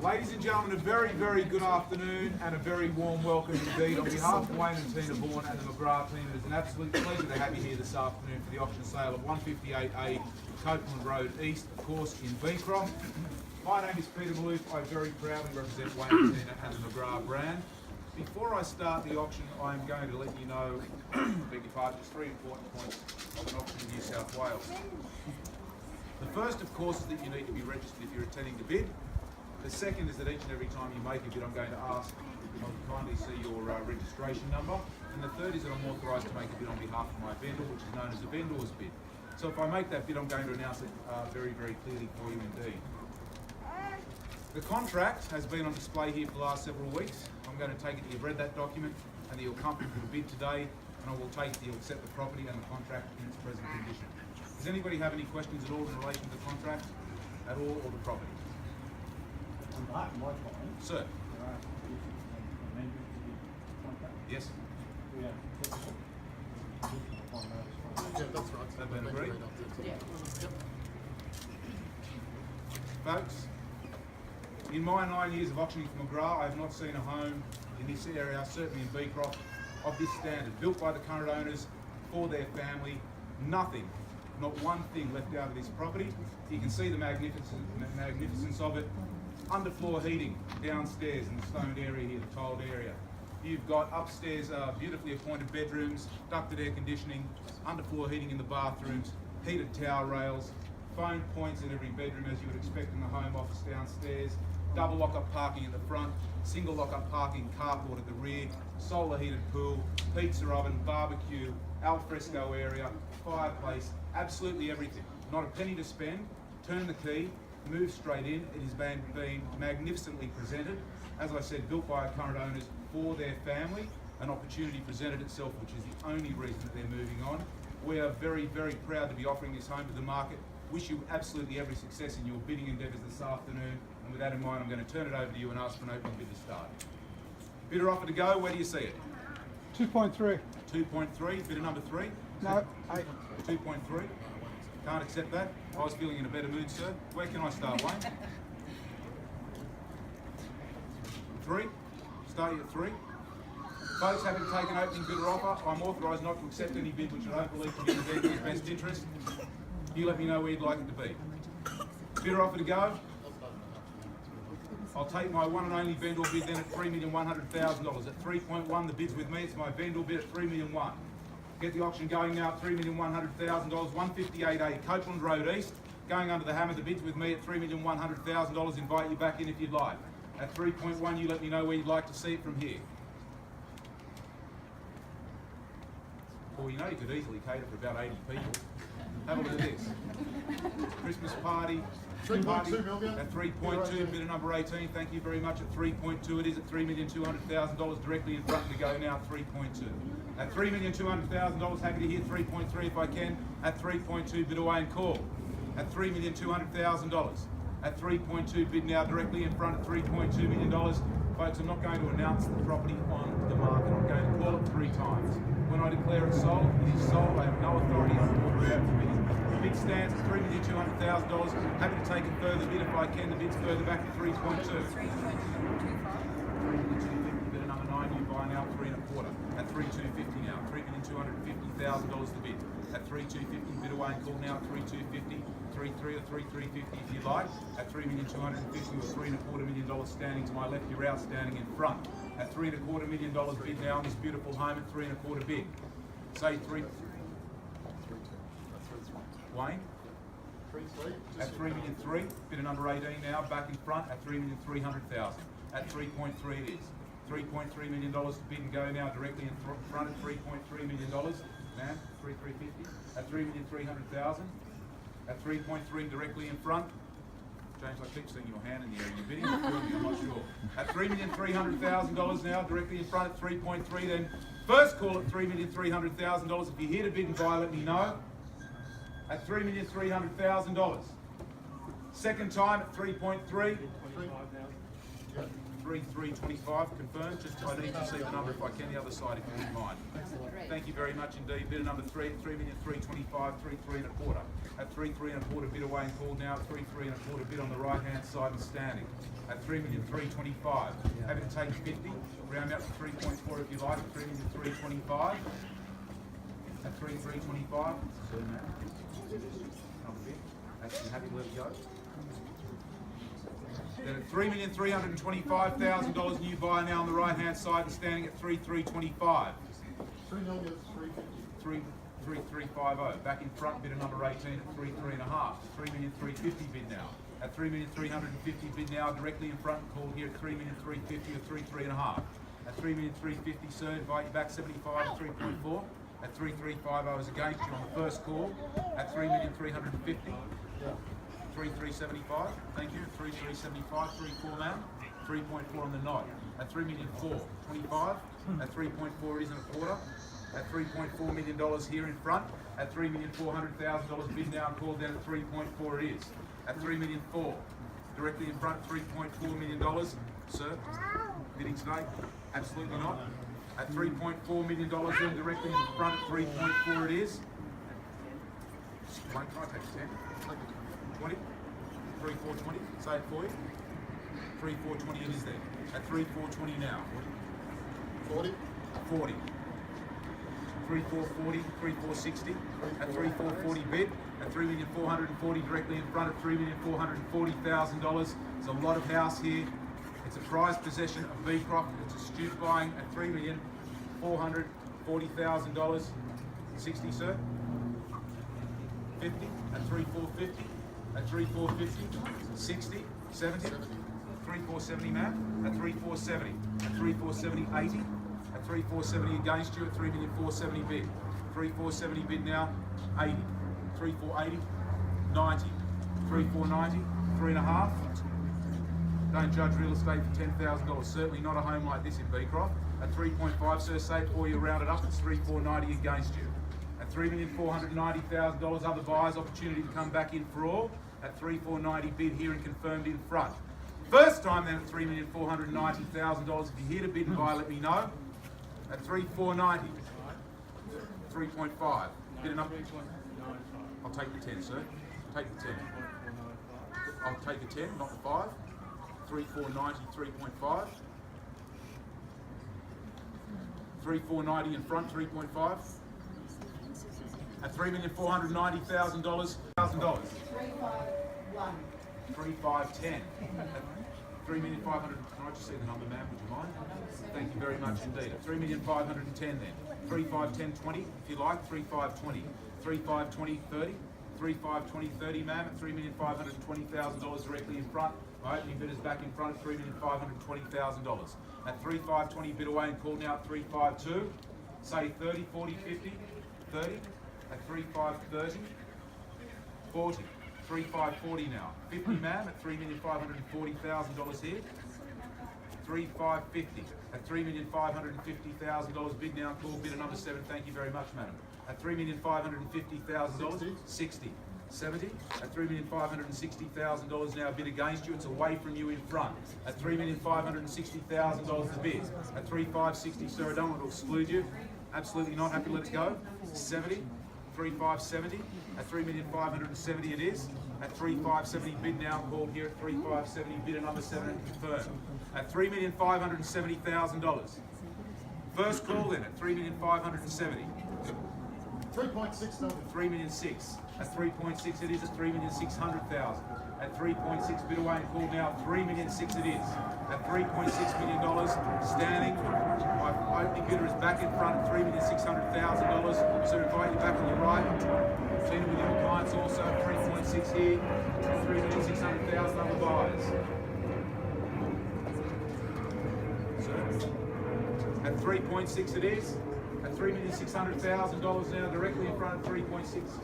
Ladies and gentlemen, a very, very good afternoon and a very warm welcome indeed. On behalf of Wayne and Tina Vaughan and the McGrath team, it is an absolute pleasure to have you here this afternoon for the auction sale of 158A Copeland Road East, of course, in Beecroft. My name is Peter Maloof. I very proudly represent Wayne and Tina and the McGrath brand. Before I start the auction, I'm going to let you know, beg your pardon, just three important points of an auction in New South Wales. The first, of course, is that you need to be registered if you're intending to bid. The second is that each and every time you make a bid, I'm going to ask if I can kindly see your registration number. And the third is that I'm authorised to make a bid on behalf of my vendor, which is known as a vendor's bid. So if I make that bid, I'm going to announce it very, very clearly for you indeed. The contract has been on display here for the last several weeks. I'm going to take it that you've read that document and that you're comfortable with the bid today, and I will take it that you'll accept the property and the contract in its present condition. Does anybody have any questions at all in relation to the contract at all, or the property? Sir? Yes? Yeah, that's right. Has that been agreed? Folks, in my 9 years of auctioning for McGrath, I have not seen a home in this area, certainly in Beecroft, of this standard, built by the current owners for their family. Nothing, not one thing left out of this property. You can see the magnificence of it. Underfloor heating downstairs in the stoned area here, the tiled area. You've got upstairs beautifully appointed bedrooms, ducted air conditioning, underfloor heating in the bathrooms, heated towel rails, phone points in every bedroom as you would expect in the home office downstairs, double lock-up parking at the front, single lock-up parking carport at the rear, solar heated pool, pizza oven, barbecue, alfresco area, fireplace, absolutely everything. Not a penny to spend. Turn the key, move straight in. It has been magnificently presented. As I said, built by our current owners for their family. An opportunity presented itself, which is the only reason that they're moving on. We are very, very proud to be offering this home to the market. Wish you absolutely every success in your bidding endeavours this afternoon. And with that in mind, I'm going to turn it over to you and ask for an opening bid to start. Bidder offer to go. Where do you see it? 2.3. 2.3. Bidder number 3. No, 8. 2.3. Can't accept that. I was feeling in a better mood, sir. Where can I start, Wayne? 3. Starting at 3. Folks, happy to take an opening bidder offer. I'm authorised not to accept any bid which I don't believe to be in the vendor's best interest. You let me know where you'd like it to be. Bidder offer to go. I'll take my one and only vendor bid then at $3,100,000. At 3.1, the bid's with me. It's my vendor bid at $3,000,001. Get the auction going now at $3,100,000. 158A Copeland Road East. Going under the hammer, the bid's with me at $3,100,000. Invite you back in if you'd like. At 3.1, you let me know where you'd like to see it from here. Well, you know you could easily cater for about 80 people. Have a look at this. Christmas party. 3.2 million. At 3.2, bidder number 18. Thank you very much. At 3.2, it is at $3,200,000 directly in front to go now at 3.2. At $3,200,000, happy to hear 3.3 if I can. At 3.2, bid away and call. At $3,200,000. At 3.2, bid now directly in front at $3.2 million. Folks, I'm not going to announce the property on the market. I'm going to call it 3 times. When I declare it sold, it is sold. I have no authority on order about the bidding. The bid stands at $3,200,000. Happy to take a further bid if I can. The bid's further back to 3.2. 3.250. Bidder number 9, you buy now 3.25. At 3.250 now. $3,250,000 the bid. At 3.250, bid away and call now at 3.250. 3.3 or 3.350 if you like. At $3,250,000 or $3.25 million standing to my left, you're outstanding in front. At $3.25 million bid now on this beautiful home at 3.25 bid. Say 3. Wayne? At $3,300,000, bidder number 18 now, back in front at $3,300,000. At 3.3 it is. $3.3 million to bid and go now directly in front at $3.3 million. Man, 3.350. At $3,300,000. At 3.3 directly in front. James, I keep seeing your hand in the air. You're bidding or filming, I'm not sure. At $3,300,000 now, directly in front at 3.3. Then first call at $3,300,000. If you're here to bid and buy, let me know. At $3,300,000. Second time at 3.3. 3,325 confirmed. Just I need to see the number if I can the other side if you wouldn't mind. Thank you very much indeed. Bidder number 3,325,000, 3,3 and a quarter. At 3,3 and a quarter bid away and called now. 3,3 and a quarter bid on the right hand side and standing. At 3,325,000. Happy to take 50. Round out to 3.4 if you like. At 3,325,000. At 3,325,000. Actually happy to let it go. Then at $3,325,000 new buyer now on the right hand side and standing at 3,325. 3,350. Back in front, bidder number 18 at 3,3.5. 3,350,000 bid now. At 3,350,000 bid now, directly in front, called here at 3,350,000 or 3,3.5. At 3,350,000, sir, invite you back 75 at 3.4. At 3,350 is against you on the first call. At 3,350,000. 3,375. Thank you. 3,375. 3.4 man. 3.4 on the nod. At 3,425,000. At 3.4 it is and a quarter. At $3.4 million here in front. At $3,400,000 bid now and called down at 3.4 it is. At $3,400,000. Directly in front, $3.4 million. Sir, bidding today? Absolutely not. At $3.4 million then directly in front at 3.4 it is. Can I take 10? 20? 3,420? Say it for you. 3,420 it is there. At 3,420 now. 40. 40. 3,440, 3,460. At 3,440 bid. At 3,440 directly in front at $3,440,000. There's a lot of house here. It's a prized possession of Beecroft. It's astute buying at $3,440,000. 60, sir. 50 at 3,450. At 3,450. 60, 70. 3,470, Matt. At 3,470. At 3,470, 80. At 3,470 against you at 3,470 bid. 3,470 bid now, 80. 3,480, 90. 3,490, 3.5. Don't judge real estate for $10,000. Certainly not a home like this in Beecroft. At 3.5, sir, say or you round it up, it's 3,490 against you. At $3,490,000, other buyers, opportunity to come back in for all. At 3,490 bid here and confirmed in front. First time then at $3,490,000. If you're here to bid and buy, let me know. At 3,490, 3.5. Bid enough? I'll take the 10, sir. Take the 10. I'll take the 10, not the 5. 3,490, 3.5. 3,490 in front, 3.5. At $3,490,000, $1,000. 3,510. 3,500,000. Can I just see the number, ma'am? Would you mind? Thank you very much indeed. At 3,510,000 then. 3,510,20 if you like. 3,520. 3,520, 30. 3,520, 30, ma'am. At $3,520,000 directly in front. My opening bid is back in front at $3,520,000. At 3,520 bid away and called now at 3,520. Say 30, 40, 50, 30. At 3,530, 40. 3,540 now. 50, ma'am, at $3,540,000 here. 3,550 at $3,550,000 bid now. Call bidder number 7. Thank you very much, madam. At $3,550,000. 60. 70 at $3,560,000 now bid against you. It's away from you in front. At $3,560,000 the bid. At 3,560, sir, I don't want to exclude you. Absolutely not. Happy to let it go. 70. 3,570 at $3,570 it is. At 3,570 bid now called here at 3,570 bid number 7 and confirmed. At $3,570,000. First call then at $3,570. 3.6 million. 3,600,000. At 3.6 it is at 3,600,000. At 3.6 bid away and called now 3,600,000 it is. At $3.6 million standing. My opening bidder is back in front at $3,600,000. So invite you back on your right. Seen with your clients also at 3.6 here. 3,600,000 other buyers. So at 3.6 it is. At $3,600,000 now directly in front of 3.6.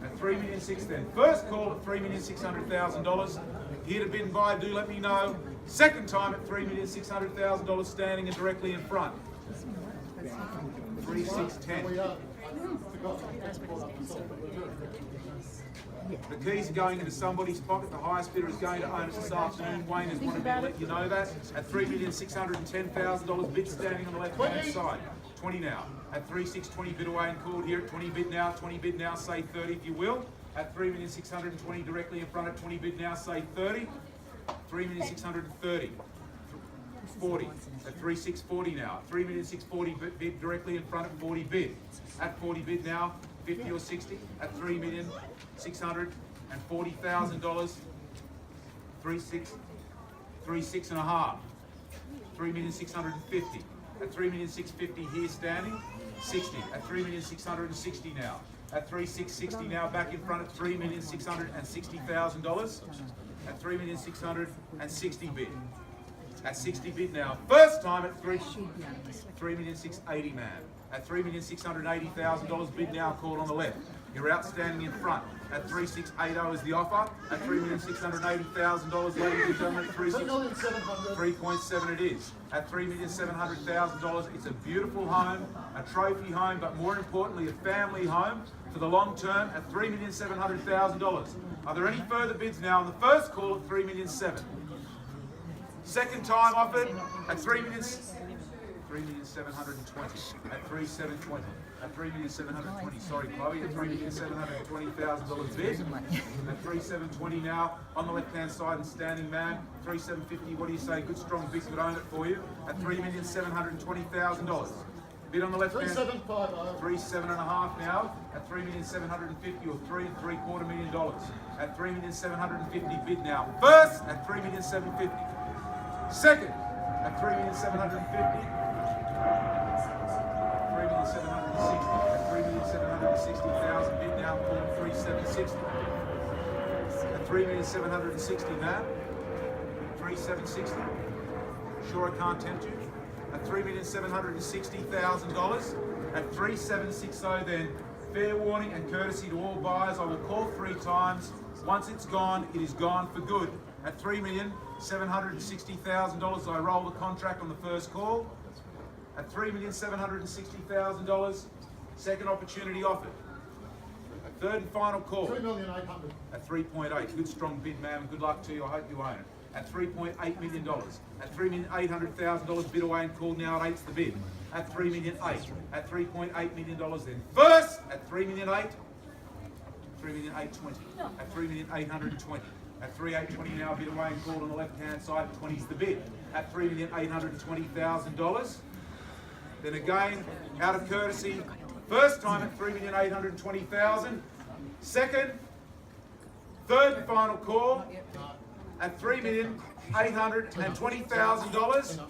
At $3,600,000 then. First call at $3,600,000. Here to bid and buy, do let me know. Second time at $3,600,000 standing and directly in front. 3,610. The keys are going into somebody's pocket. The highest bidder is going to own it this afternoon. Wayne has wanted me to let you know that. At $3,610,000 bid standing on the left-hand side. 20 now. At 3,620 bid away and called here at 20 bid now. 20 bid now, say 30 if you will. At 3,620 directly in front at 20 bid now, say 30. 3,630. 40. At 3,640 now. 3,640 bid directly in front at 40 bid. At 40 bid now, 50 or 60. At $3,640,000. 36 and a half. 3,650. At 3,650 here standing. 60. At 3,660 now. At 3,660 now back in front at $3,660,000. At 3,660 bid. At 60 bid now. First time at 3,680 man. At $3,680,000 bid now called on the left. You're outstanding in front. At 3,680 is the offer. At $3,680,000, ladies and gentlemen, at 3.7 it is. At $3,700,000, it's a beautiful home, a trophy home, but more importantly, a family home for the long term at $3,700,000. Are there any further bids now on the first call at $3,700,000? Second time offered at $3,720,000 at $3,720,000 at $3,720,000. Sorry, Chloe, at $3,720,000 bid. At $3,720,000 now on the left-hand side and standing man. $3,750,000. What do you say? Good strong bids would own it for you at $3,720,000. Bid on the left-hand. $3,750,000 now at $3,750,000 or $3.75 million. At $3,750,000 bid now. First at $3,750,000. Second at $3,750,000. $3,760,000 bid now, calling $3,760,000. At $3,760,000 now. $3,760,000. Sure I can't tempt you. At $3,760,000. At $3,760,000 then. Fair warning and courtesy to all buyers. I will call 3 times. Once it's gone, it is gone for good. At $3,760,000, I roll the contract on the first call. At $3,760,000, second opportunity offered. A third and final call. $3,800,000. At 3.8. Good strong bid, ma'am. Good luck to you. I hope you own it. At $3.8 million. At $3,800,000 bid away and called now at 8's the bid. At $3,800,000. At $3.8 million then. First at $3,800,000. $3,820,000. At $3,820,000. At $3,820,000 now bid away and called on the left-hand side. 20's the bid. At $3,820,000. Then again, out of courtesy, first time at $3,820,000. Second, third and final call at $3,820,000.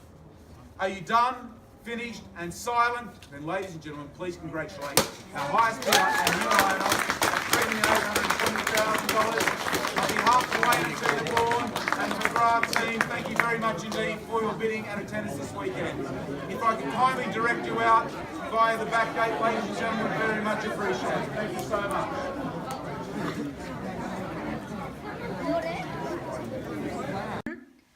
Are you done, finished, and silent? Then, ladies and gentlemen, please congratulate our highest bidder and new owner at $3,820,000. On behalf of Wayne and the board and the McGrath team, thank you very much indeed for your bidding and attendance this weekend. If I can kindly direct you out via the back gate, ladies and gentlemen, very much appreciated. Thank you so much.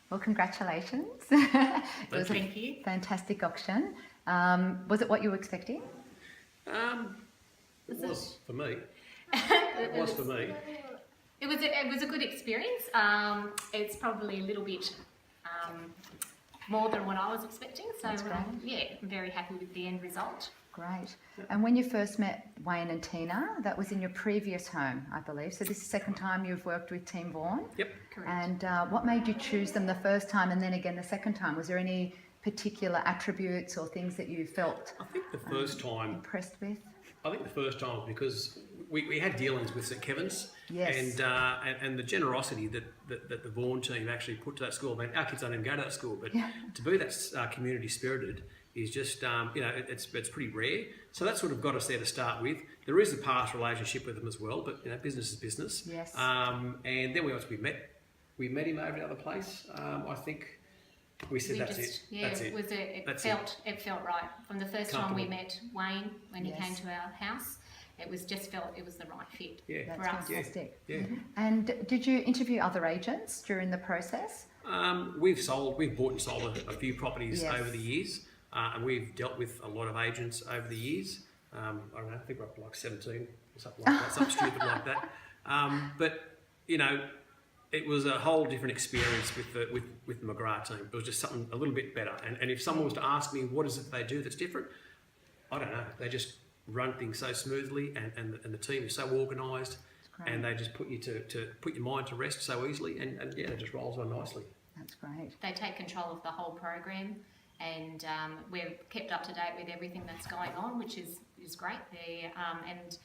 Well, congratulations. It was Thank you. a fantastic auction. Was it what you were expecting? It was for me. It was for me. It was a good experience. It's probably a little bit more than what I was expecting. So yeah, I'm very happy with the end result. Great. And when you first met Wayne and Tina, that was in your previous home, I believe. So this is the second time you've worked with Team Vaughan. Yep. Correct. And what made you choose them the first time and then again the second time? Was there any particular attributes or things that you felt I think the first time. impressed with? I think the first time was because we had dealings with St Kevin's. Yes. And the generosity that the Vaughan team actually put to that school. I mean, our kids don't even go to that school, but Yeah. to be that community spirited is just it's pretty rare. So that sort of got us there to start with. There is a past relationship with them as well, but business is business. Yes. And then we met him over at the other place. I think we said that's it. Yeah, That's it. It felt right from the first time we met Wayne when he Yes. came to our house. It was the right fit. Yeah. That's for us. fantastic. Yeah. And did you interview other agents during the process? We've bought and sold a few properties Yes. over the years, and we've dealt with a lot of agents over the years. I don't know, I think we're up to like 17 or something like that, something stupid like that. But, you know, it was a whole different experience with the McGrath team. It was just something a little bit better. And if someone was to ask me what is it they do that's different, I don't know. They just run things so smoothly, and the team is so organised, and they just put you to put your mind to rest so easily, and yeah, it just rolls on nicely. That's great. They take control of the whole program, and we're kept up to date with everything that's going on, which is great. And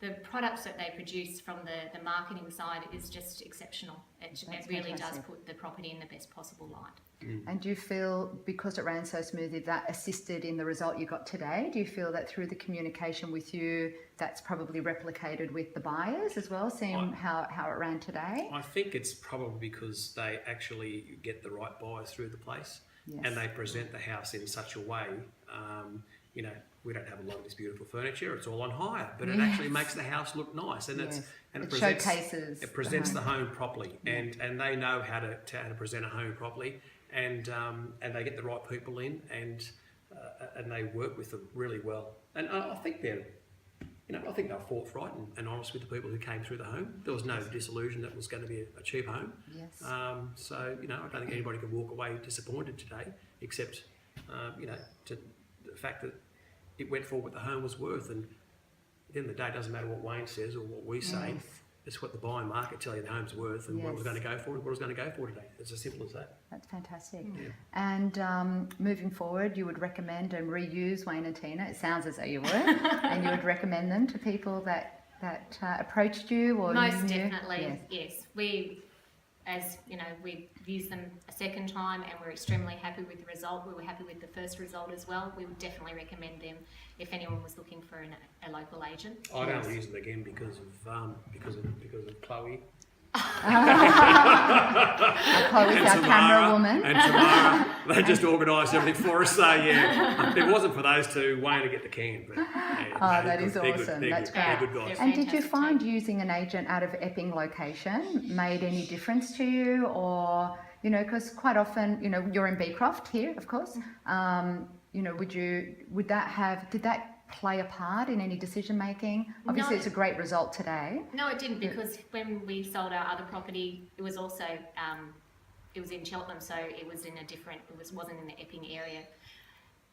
the products that they produce from the marketing side is just exceptional. It really does put the property in the best possible light. And do you feel, because it ran so smoothly, that assisted in the result you got today? Do you feel that through the communication with you, that's probably replicated with the buyers as well, seeing how it ran today? I think it's probably because they actually get the right buyers through the place, and they present the house in such a way, you know, we don't have a lot of this beautiful furniture, it's all on hire, but it actually makes the house look nice, and it presents the home properly, and they know how to present a home properly, and they get the right people in, and they work with them really well. And I think they're forthright and honest with the people who came through the home. There was no disillusion that it was going to be a cheap home. Yes. So, you know, I don't think anybody could walk away disappointed today, except, you know, to the fact that it went for what the home was worth. And at the end of the day, it doesn't matter what Wayne says or what we say. It's what the buying market tell you the home's worth, and what it was going to go for and what it was going to go for today. It's as simple as that. That's fantastic. And moving forward, you would recommend and reuse Wayne and Tina. It sounds as though you would. And you would recommend them to people that approached you, or most definitely, yes. We, as you know, we used them a second time, and we're extremely happy with the result. We were happy with the first result as well. We would definitely recommend them if anyone was looking for a local agent. I'd only use them again because of Chloe. Chloe's our camera woman. And Tamara, they just organised everything for us. So yeah, if it wasn't for those two, Wayne would get the can. But, yeah, that is awesome. That's great. They're good guys. And did you find using an agent out of Epping location made any difference to you, or, you know, because quite often, you know, you're in Beecroft here, of course. You know, did that play a part in any decision making? Obviously, it's a great result today. No, it didn't, because when we sold our other property, it was also it was in Cheltenham, so it was in a different. Wasn't in the Epping area.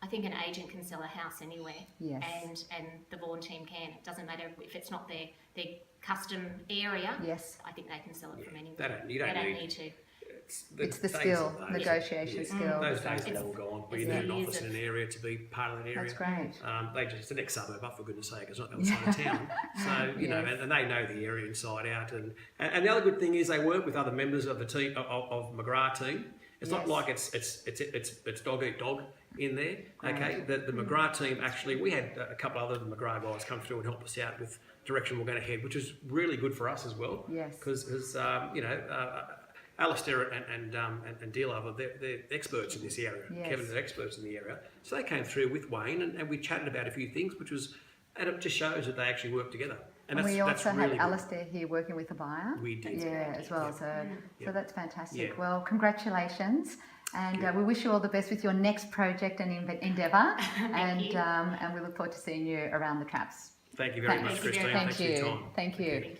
I think an agent can sell a house anywhere, and the Vaughan team can. It doesn't matter if it's not their custom area. Yes, I think they can sell it from anywhere. You don't need to. It's the skill, negotiation skill. Those days are all gone. But you need an office in an area to be part of that area. That's great. It's the next suburb up, for goodness sake. It's not the other side of town. So, you know, and they know the area inside out. And the other good thing is they work with other members of the team, of McGrath team. It's not like it's dog eat dog in there. Okay, the McGrath team, actually, we had a couple other McGrath guys come through and help us out with direction we're going to head, which is really good for us as well. Yes. Because you know, Alistair and D-Lover, they're experts in this area. Yes. Kevin's experts in the area. So they came through with Wayne, and we chatted about a few things, and it just shows that they actually work together. And we also really had Alistair here working with a buyer. We did. Yeah, as well. So that's fantastic. Yeah. Well, congratulations. And we wish you all the best with your next project and endeavour. And we look forward to seeing you around the traps. Thank you very much, Christine. Thank Thanks for your you. time. Thank you.